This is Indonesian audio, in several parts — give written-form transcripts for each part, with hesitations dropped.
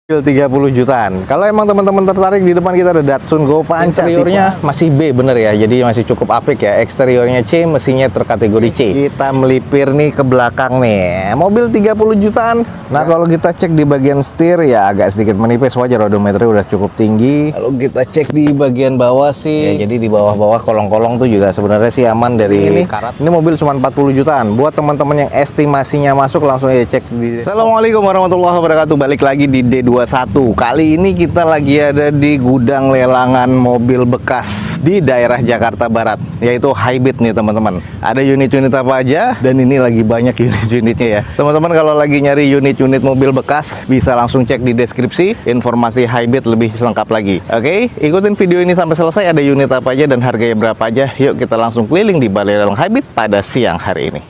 30 jutaan. Kalau emang teman-teman tertarik, di depan kita ada Datsun Go Panca. Interiornya masih B bener ya, jadi masih cukup apik ya. Eksteriornya C, mesinnya terkategori C. Kita melipir nih ke belakang nih. Mobil 30 jutaan. Nah, kalau kita cek di bagian setir ya agak sedikit menipis, wajar, odometernya udah cukup tinggi. Kalau kita cek di bagian bawah sih, ya jadi di bawah-bawah kolong-kolong tuh juga sebenarnya sih aman dari ini karat. Ini mobil cuma 40 jutaan. Buat teman-teman yang estimasinya masuk, langsung aja cek di. Assalamualaikum warahmatullahi wabarakatuh. Balik lagi di D21. Kali ini kita lagi ada di gudang lelangan mobil bekas di daerah Jakarta Barat, yaitu Highbit nih teman-teman. Ada unit-unit apa aja, dan ini lagi banyak unit-unitnya ya. Teman-teman kalau lagi nyari unit mobil bekas, bisa langsung cek di deskripsi informasi Highbit lebih lengkap lagi. Oke, ikutin video ini sampai selesai. Ada unit apa aja dan harganya berapa aja. Yuk kita langsung keliling di Balai Lelang Highbit pada siang hari ini.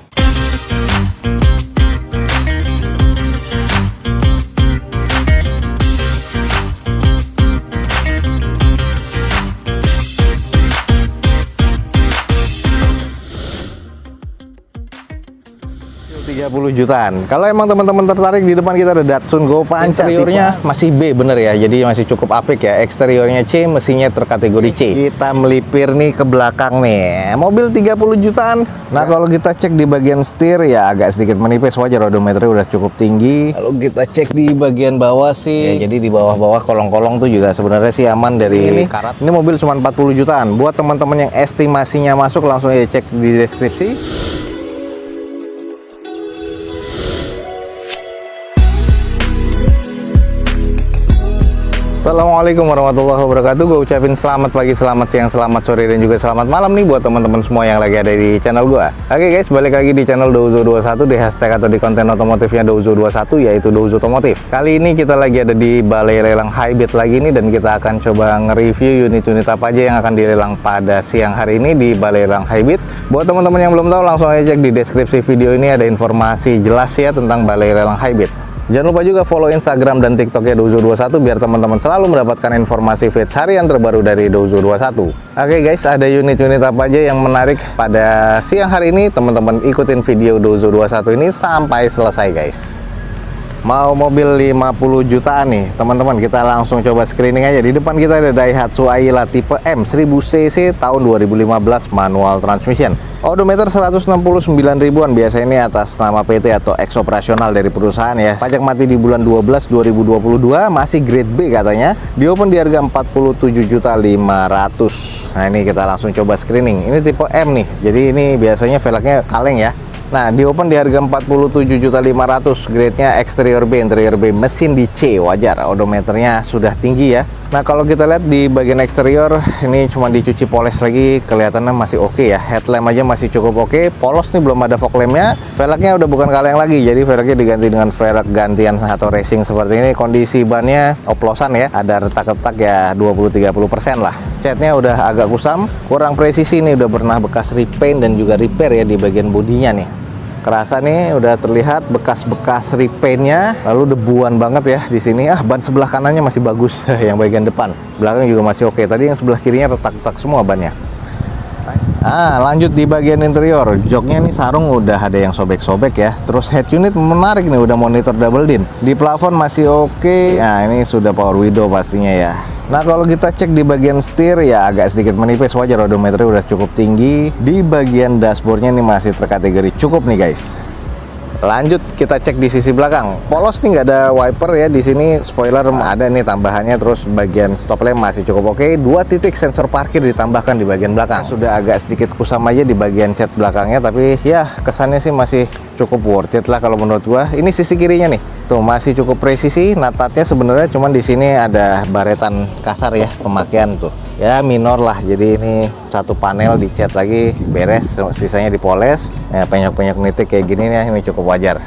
Jutaan. Kalau emang teman-teman tertarik, di depan kita ada Datsun Go Panca. Interiornya masih B bener ya, jadi masih cukup apik ya. Eksteriornya C, mesinnya terkategori C. Kita melipir nih ke belakang nih. Mobil 30 jutaan. Nah, kalau kita cek di bagian setir ya agak sedikit menipis, wajar, odometernya udah cukup tinggi. Kalau kita cek di bagian bawah sih, ya jadi di bawah-bawah kolong-kolong tuh juga sebenarnya sih aman dari ini karat. Ini mobil cuma 40 jutaan. Buat teman-teman yang estimasinya masuk, langsung aja cek di deskripsi. Assalamualaikum warahmatullahi wabarakatuh. Gue ucapin selamat pagi, selamat siang, selamat sore, dan juga selamat malam nih buat teman-teman semua yang lagi ada di channel gue. Oke guys, balik lagi di channel Douzo21, di hashtag atau di konten otomotifnya Douzo21, yaitu Douzo Otomotif. Kali ini kita lagi ada di Balai Lelang Highbit lagi nih, dan kita akan coba nge-review unit-unit apa aja yang akan dilelang pada siang hari ini di Balai Lelang Highbit. Buat teman-teman yang belum tahu, langsung aja cek di deskripsi video ini, ada informasi jelas ya tentang Balai Lelang Highbit. Jangan lupa juga follow Instagram dan TikToknya Douzo21 biar teman-teman selalu mendapatkan informasi feeds harian terbaru dari Douzo21. Oke guys, ada unit-unit apa aja yang menarik pada siang hari ini? Teman-teman ikutin video Douzo21 ini sampai selesai guys. Mau mobil 50 jutaan nih teman-teman, kita langsung coba screening aja. Di depan kita ada Daihatsu Ayla tipe M 1000cc tahun 2015, manual transmission. Odometer 169 ribuan, biasa ini atas nama PT atau ex operasional dari perusahaan ya. Pajak mati di bulan 12 2022, masih grade B katanya. Di open di harga 47.500.000. Nah, ini kita langsung coba screening. Ini tipe M nih. Jadi ini biasanya velgnya kaleng ya. Nah, di open di harga 47.500.000, grade-nya eksterior B, interior B, mesin di C, wajar, odometernya sudah tinggi ya. Nah, kalau kita lihat di bagian eksterior, ini cuma dicuci poles lagi, kelihatannya masih oke ya. Headlamp aja masih cukup oke, polos nih, belum ada fog lamp-nya. Velgnya udah bukan kaleng lagi, jadi velgnya diganti dengan velg gantian atau racing seperti ini. Kondisi bannya oplosan ya, ada retak-retak ya 20-30% lah. Catnya udah agak kusam, kurang presisi nih, udah pernah bekas repaint dan juga repair ya di bagian bodinya nih. Kerasa nih udah terlihat bekas-bekas repaintnya, lalu debuan banget ya di sini. Ban sebelah kanannya masih bagus, yang bagian depan, belakang juga masih oke. Tadi yang sebelah kirinya retak-retak semua bannya. Lanjut di bagian interior, joknya nih sarung udah ada yang sobek-sobek ya. Terus head unit menarik nih, udah monitor double din. Di plafon masih oke. Nah, ini sudah power window pastinya ya. Nah, kalau kita cek di bagian setir ya agak sedikit menipis, wajar, odometernya udah cukup tinggi. Di bagian dashboardnya ini masih terkategori cukup nih guys. Lanjut kita cek di sisi belakang. Polos nih, nggak ada wiper ya di sini. Spoiler ada nih tambahannya. Terus bagian stop lamp masih cukup oke. 2 titik sensor parkir ditambahkan di bagian belakang. Sudah agak sedikit kusam aja di bagian set belakangnya, tapi ya kesannya sih masih cukup worth it lah kalau menurut gua. Ini sisi kirinya nih. Tuh masih cukup presisi. Natatnya sebenarnya cuman di sini ada baretan kasar ya pemakaian tuh. Ya minor lah, jadi ini satu panel dicat lagi beres, sisanya dipoles ya. Penyok-penyok nitik kayak gini nih, ini cukup wajar.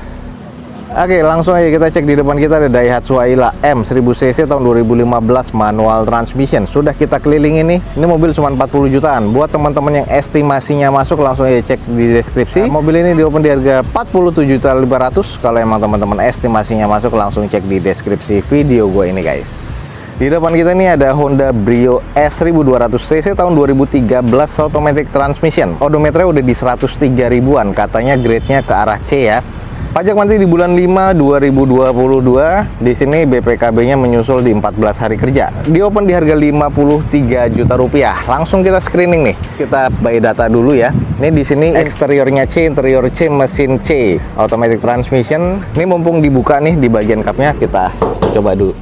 Oke, langsung aja kita cek. Di depan kita ada Daihatsu Ayla M 1000cc tahun 2015, manual transmission. Sudah kita keliling ini mobil cuma 40 jutaan. Buat teman-teman yang estimasinya masuk, langsung aja cek di deskripsi. Mobil ini di open di harga 47.500.000. Kalau emang teman-teman estimasinya masuk, langsung cek di deskripsi video gue ini guys. Di depan kita nih ada Honda Brio S 1200cc tahun 2013, automatic transmission. Odometernya udah di 103 ribuan, katanya grade-nya ke arah C ya. Pajak mati di bulan 5 2022. Di sini BPKB-nya menyusul di 14 hari kerja. Di open di harga 53 juta rupiah. Langsung kita screening nih. Kita buy data dulu ya. Ini di sini eksteriornya C, interior C, mesin C, automatic transmission. Ini mumpung dibuka nih di bagian cupnya, kita coba dulu.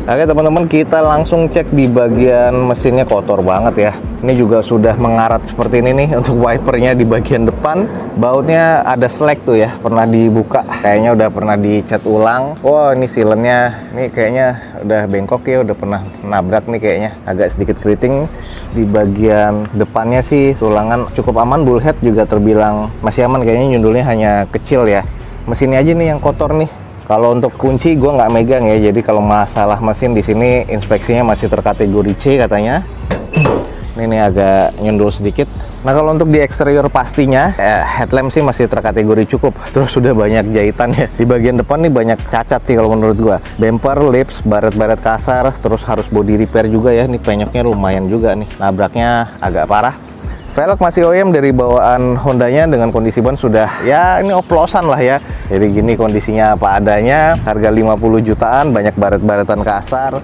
Oke teman-teman, kita langsung cek di bagian mesinnya, kotor banget ya. Ini juga sudah mengarat seperti ini nih untuk wipernya di bagian depan. Bautnya ada slack tuh ya, pernah dibuka. Kayaknya udah pernah dicat ulang. Wah, ini silennya, ini kayaknya udah bengkok ya, udah pernah nabrak nih kayaknya. Agak sedikit keriting. Di bagian depannya sih tulangan cukup aman, bullhead juga terbilang masih aman. Kayaknya nyundulnya hanya kecil ya. Mesinnya aja nih yang kotor nih. Kalau untuk kunci gue nggak megang ya, jadi kalau masalah mesin di sini inspeksinya masih terkategori C katanya. Ini agak nyundul sedikit. Nah kalau untuk di eksterior pastinya headlamp sih masih terkategori cukup. Terus sudah banyak jahitan ya. Di bagian depan nih banyak cacat sih kalau menurut gua. Bumper, lips, baret-baret kasar, terus harus body repair juga ya. Ini penyoknya lumayan juga nih. Nabraknya agak parah. Velg masih OEM dari bawaan Hondanya dengan kondisi ban sudah ya ini oplosan lah ya. Jadi gini kondisinya apa adanya. Harga 50 jutaan, banyak baret-baretan kasar.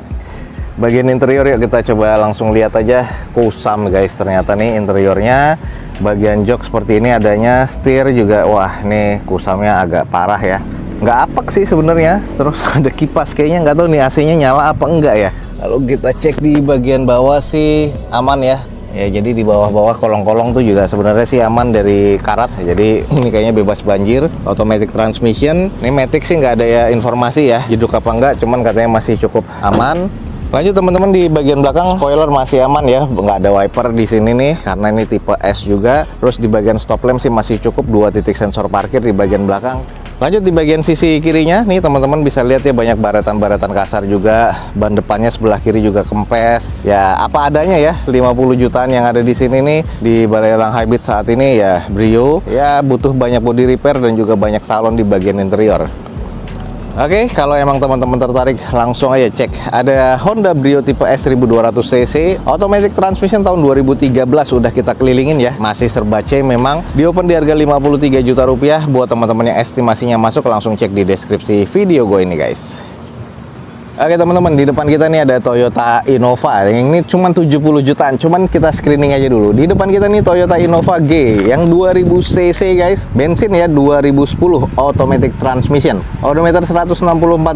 Bagian interior yuk kita coba langsung lihat aja. Kusam guys, ternyata nih interiornya. Bagian jok seperti ini adanya, setir juga. Wah, nih kusamnya agak parah ya. Nggak apek sih sebenarnya. Terus ada kipas, kayaknya nggak tahu nih AC-nya nyala apa enggak ya. Lalu kita cek di bagian bawah sih aman ya. Ya jadi di bawah-bawah kolong-kolong tuh juga sebenarnya sih aman dari karat. Jadi ini kayaknya bebas banjir. Automatic transmission. Ini Matic sih nggak ada ya informasi ya jeduk apa enggak. Cuman katanya masih cukup aman. Lanjut teman-teman, di bagian belakang spoiler masih aman ya, nggak ada wiper di sini nih karena ini tipe S juga. Terus di bagian stop lamp sih masih cukup, 2 titik sensor parkir di bagian belakang. Lanjut di bagian sisi kirinya nih teman-teman bisa lihat ya, banyak baretan-baretan kasar juga. Ban depannya sebelah kiri juga kempes. Ya apa adanya ya, 50 jutaan yang ada di sini nih di Balai Elang Hybrid saat ini ya Brio. Ya butuh banyak body repair dan juga banyak salon di bagian interior. Oke, kalau emang teman-teman tertarik langsung aja cek. Ada Honda Brio tipe S 1200 cc, automatic transmission tahun 2013 udah kita kelilingin ya. Masih serba C memang. Di open di harga 53 juta rupiah. Buat teman-teman yang estimasinya masuk langsung cek di deskripsi video gue ini guys. Oke teman-teman, di depan kita nih ada Toyota Innova. Yang ini cuma 70 jutaan, cuman kita screening aja dulu. Di depan kita nih Toyota Innova G yang 2000 cc guys. Bensin ya 2010, automatic transmission. Odometer 164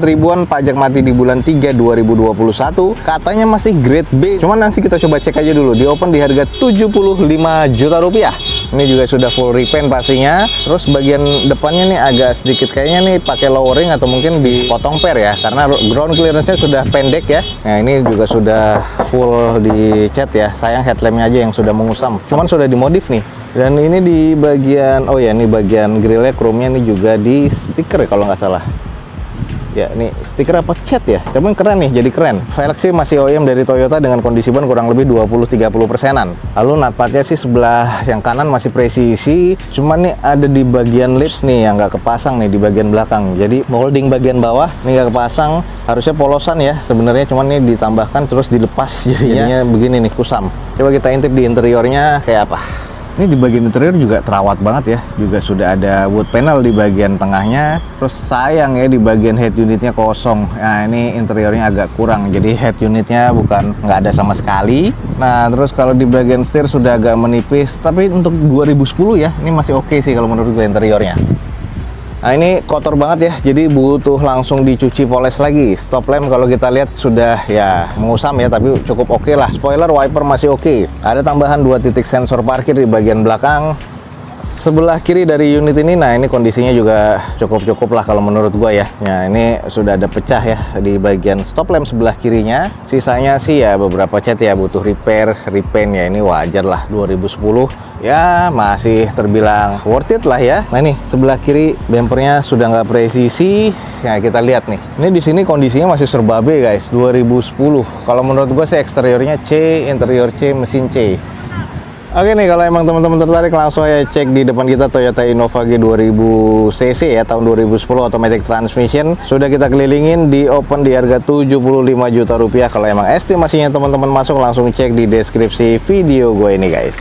ribuan, pajak mati di bulan 3 2021. Katanya masih grade B. Cuman nanti kita coba cek aja dulu. Di open di harga 75 juta rupiah. Ini juga sudah full repaint pastinya. Terus bagian depannya nih agak sedikit kayaknya nih pakai lowering atau mungkin dipotong per ya, karena ground clearance-nya sudah pendek ya. Nah ini juga sudah full dicat ya. Sayang headlampnya aja yang sudah mengusam. Cuman sudah dimodif nih. Dan ini di bagian, oh ya ini bagian grillnya, chrome-nya ini juga di stiker ya kalau nggak salah. Ya ini stiker apa cat ya, cuman keren nih, jadi keren. Velg sih masih OEM dari Toyota dengan kondisi ban kurang lebih 20-30%an. Lalu nutpadnya sih sebelah yang kanan masih presisi, cuman nih ada di bagian lips nih yang nggak kepasang nih di bagian belakang. Jadi molding bagian bawah ini nggak kepasang, harusnya polosan ya sebenarnya, cuman ini ditambahkan terus dilepas jadinya begini nih kusam. Coba kita intip di interiornya kayak apa. Ini di bagian interior juga terawat banget ya, juga sudah ada wood panel di bagian tengahnya. Terus sayang ya di bagian head unitnya kosong. Nah ini interiornya agak kurang, jadi head unitnya bukan nggak ada sama sekali. Nah terus kalau di bagian setir sudah agak menipis, tapi untuk 2010 ya ini masih oke sih kalau menurut gue interiornya. Nah ini kotor banget ya, jadi butuh langsung dicuci poles lagi. Stop lamp kalau kita lihat sudah ya mengusam ya, tapi cukup oke lah. Spoiler, wiper masih oke. Ada tambahan 2 titik sensor parkir di bagian belakang. Sebelah kiri dari unit ini, nah ini kondisinya juga cukup lah kalau menurut gua ya. Nah ini sudah ada pecah ya di bagian stop lamp sebelah kirinya. Sisanya sih ya beberapa cat ya butuh repair, repaint ya, ini wajar lah 2010. Ya masih terbilang worth it lah ya. Nah ini sebelah kiri bumpernya sudah nggak presisi. Nah kita lihat nih, ini di sini kondisinya masih serba B guys, 2010. Kalau menurut gue sih eksteriornya C, interior C, mesin C. Oke nih, kalau emang teman-teman tertarik langsung aja cek di depan kita Toyota Innova G 2000 cc ya, tahun 2010 automatic transmission. Sudah kita kelilingin, di open di harga 75 juta rupiah. Kalau emang estimasinya teman-teman masuk langsung cek di deskripsi video gue ini guys.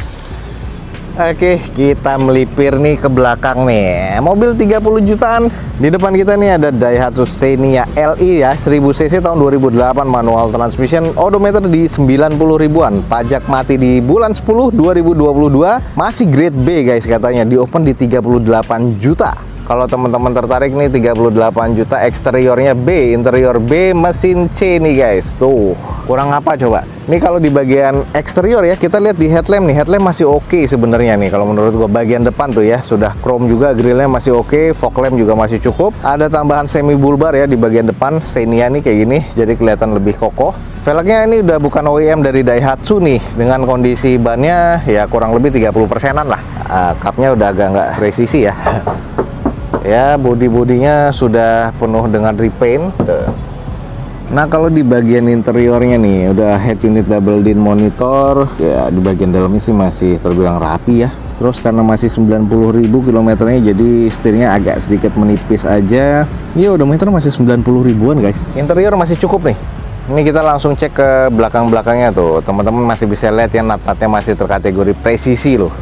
Oke, kita melipir nih ke belakang nih. Mobil 30 jutaan. Di depan kita nih ada Daihatsu Xenia LE ya, 1000 cc tahun 2008, manual transmission, odometer di 90 ribuan. Pajak mati di bulan 10 2022. Masih grade B guys katanya. Di open di 38 juta. Kalau teman-teman tertarik nih 38 juta, eksteriornya B, interior B, mesin C nih guys. Tuh, kurang apa coba? Ini kalau di bagian eksterior ya, kita lihat di headlamp nih. Headlamp masih oke sebenarnya nih. Kalau menurut gua bagian depan tuh ya, sudah chrome juga, grillnya masih oke, fog lamp juga masih cukup. Ada tambahan semi bulbar ya di bagian depan, Xenia nih kayak gini, jadi kelihatan lebih kokoh. Velgnya ini udah bukan OEM dari Daihatsu nih, dengan kondisi bannya ya kurang lebih 30%-an lah. Cupnya udah agak nggak presisi ya. Ya, bodi-bodinya sudah penuh dengan repaint. Nah, kalau di bagian interiornya nih, udah head unit double din monitor. Ya, di bagian dalamnya sih masih terbilang rapi ya. Terus karena masih 90.000 kilometernya, jadi setirnya agak sedikit menipis aja. Ya, odometer masih 90 ribuan guys. Interior masih cukup nih. Ini kita langsung cek ke belakang-belakangnya tuh. Teman-teman masih bisa lihat ya, nat-natnya masih terkategori presisi loh.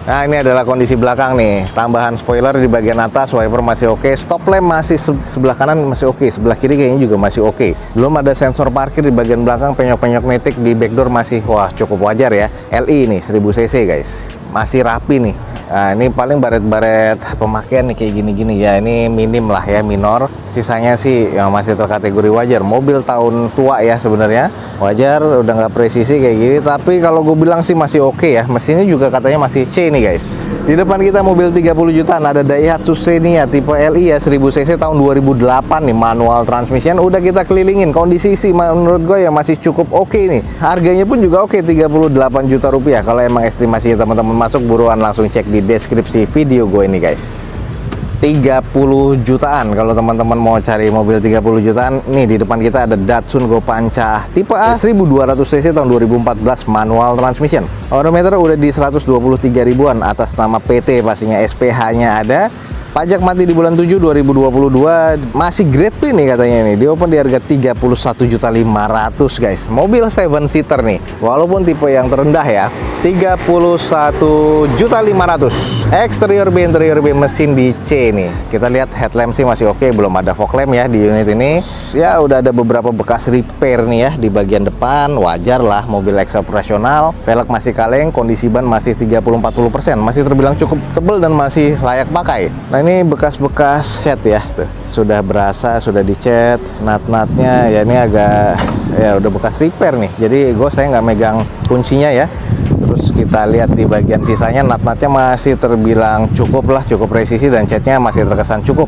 Nah, ini adalah kondisi belakang nih. Tambahan spoiler di bagian atas, wiper masih oke, stop lamp masih sebelah kanan masih oke, sebelah kiri kayaknya juga masih oke. Belum ada sensor parkir di bagian belakang, penyok-penyok matic di backdoor masih wah cukup wajar ya. LE nih 1000 cc guys. Masih rapi nih. Nah, ini paling baret-baret pemakaian nih kayak gini-gini ya. Ini minim lah ya, minor. Sisanya sih yang masih terkategori wajar. Mobil tahun tua ya sebenarnya. Wajar, udah nggak presisi kayak gini. Tapi kalau gue bilang sih masih oke ya. Mesinnya juga katanya masih C nih guys. Di depan kita mobil 30 jutaan. Ada Daihatsu Xenia tipe LE ya, 1000 cc tahun 2008 nih. Manual transmission. Udah kita kelilingin. Kondisi sih menurut gue ya masih cukup oke nih. Harganya pun juga oke, 38 juta rupiah. Kalau emang estimasi teman-teman masuk, buruan langsung cek di deskripsi video gue ini guys. 30 jutaan kalau teman-teman mau cari mobil 30 jutaan. Nih di depan kita ada Datsun Go Pancha tipe A, 1200 cc tahun 2014, manual transmission. Odometer udah di 123 ribuan, atas nama PT pastinya, SPH-nya ada. Pajak mati di bulan 7 2022, masih grade B nih katanya nih. Di open di harga 31.500.000 guys. Mobil 7 seater nih. Walaupun tipe yang terendah ya. 31.500.000. Eksterior B, interior B, mesin di C nih. Kita lihat headlamp sih masih oke, belum ada fog lamp ya di unit ini. Ya udah ada beberapa bekas repair nih ya di bagian depan. Wajar lah, mobil ex operasional. Velg masih kaleng, kondisi ban masih 30-40%. Masih terbilang cukup tebal dan masih layak pakai. Nah, ini bekas-bekas cat ya, tuh. Sudah berasa, sudah dicat, nat-natnya ya ini agak ya udah bekas repair nih. Jadi saya nggak megang kuncinya ya. Terus kita lihat di bagian sisanya, nat-natnya masih terbilang cukup lah, cukup presisi, dan catnya masih terkesan cukup.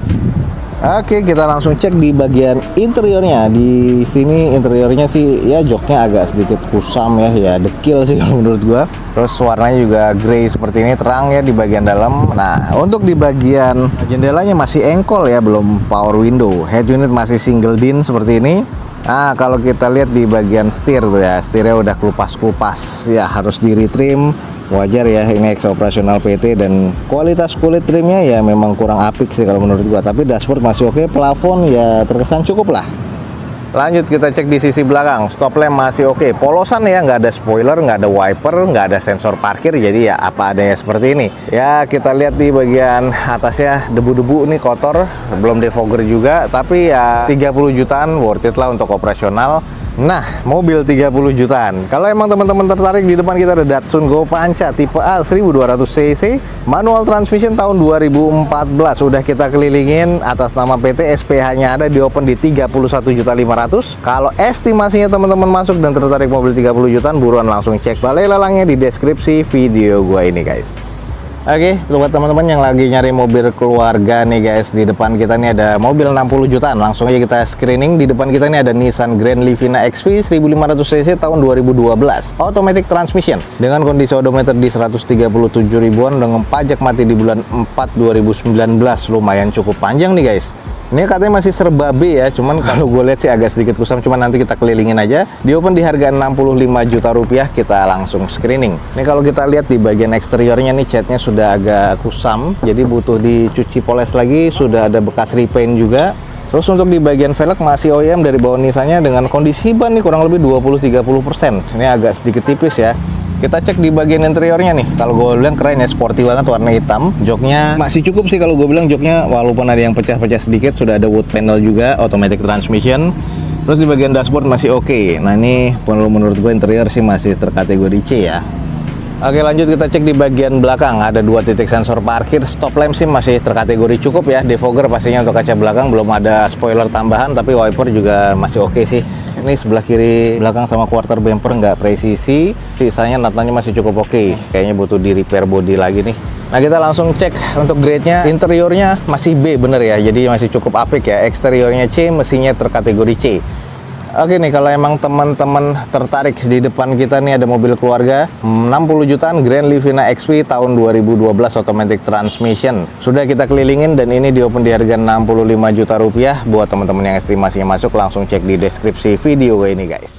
Oke, kita langsung cek di bagian interiornya. Di sini interiornya sih ya joknya agak sedikit kusam ya dekil sih kalau menurut gua. Terus warnanya juga grey seperti ini, terang ya di bagian dalam. Nah, untuk di bagian jendelanya masih engkol ya, belum power window. Head unit masih single din seperti ini. Nah, kalau kita lihat di bagian setir tuh ya, setirnya udah kelupas-kelupas ya, harus di retrim. Wajar ya, ini ex operasional PT, dan kualitas kulit trimnya ya memang kurang apik sih kalau menurut gua. Tapi dashboard masih oke, plafon ya terkesan cukup lah. Lanjut kita cek di sisi belakang, stop lamp masih oke, polosan ya, nggak ada spoiler, nggak ada wiper, nggak ada sensor parkir, jadi ya apa adanya seperti ini. Ya kita lihat di bagian atasnya debu-debu nih kotor, belum defogger juga, tapi ya 30 jutaan worth it lah untuk operasional. Nah, mobil 30 jutaan. Kalau emang teman-teman tertarik, di depan kita ada Datsun Go Pancha tipe A, 1200 cc, manual transmission tahun 2014. Udah kita kelilingin, atas nama PT, SPH-nya ada, di open di 31.500.000. Kalau estimasinya teman-teman masuk dan tertarik mobil 30 jutaan, buruan langsung cek balai lelangnya di deskripsi video gua ini guys. Oke, buat teman-teman yang lagi nyari mobil keluarga nih guys, di depan kita nih ada mobil 60 jutaan. Langsung aja kita screening. Di depan kita nih ada Nissan Grand Livina XV 1500 cc tahun 2012, automatic transmission, dengan kondisi odometer di 137 ribuan, dengan pajak mati di bulan 4 2019. Lumayan cukup panjang nih guys. Ini katanya masih serba B ya, cuman kalau gue lihat sih agak sedikit kusam, cuman nanti kita kelilingin aja. Di open di harga 65 juta rupiah, kita langsung screening. Ini kalau kita lihat di bagian eksteriornya nih, catnya sudah agak kusam, jadi butuh dicuci poles lagi, sudah ada bekas repaint juga. Terus untuk di bagian velg masih OEM dari bawah Nissan-nya, dengan kondisi ban nih kurang lebih 20-30%. Ini agak sedikit tipis ya. Kita cek di bagian interiornya nih. Kalau gue bilang keren ya, sporty banget, warna hitam. Joknya masih cukup sih kalau gue bilang joknya, walaupun ada yang pecah-pecah sedikit. Sudah ada wood panel juga, automatic transmission. Terus di bagian dashboard masih oke. Nah ini menurut gue interior sih masih terkategori C ya. Oke, lanjut kita cek di bagian belakang. Ada 2 titik sensor parkir. Stop lamp sih masih terkategori cukup ya. Defogger pastinya untuk kaca belakang. Belum ada spoiler tambahan, tapi wiper juga masih oke sih. Ini sebelah kiri belakang sama quarter bumper nggak presisi. Sisanya natanya masih cukup oke. Kayaknya butuh di repair body lagi nih. Nah kita langsung cek untuk grade-nya. Interiornya masih B bener ya, jadi masih cukup apik ya. Eksteriornya C, mesinnya terkategori C. Oke nih, kalau emang teman-teman tertarik, di depan kita nih ada mobil keluarga 60 jutaan Grand Livina XV tahun 2012 automatic transmission. Sudah kita kelilingin dan ini diopen di harga 65 juta rupiah. Buat teman-teman yang estimasinya masuk, langsung cek di deskripsi video ini guys.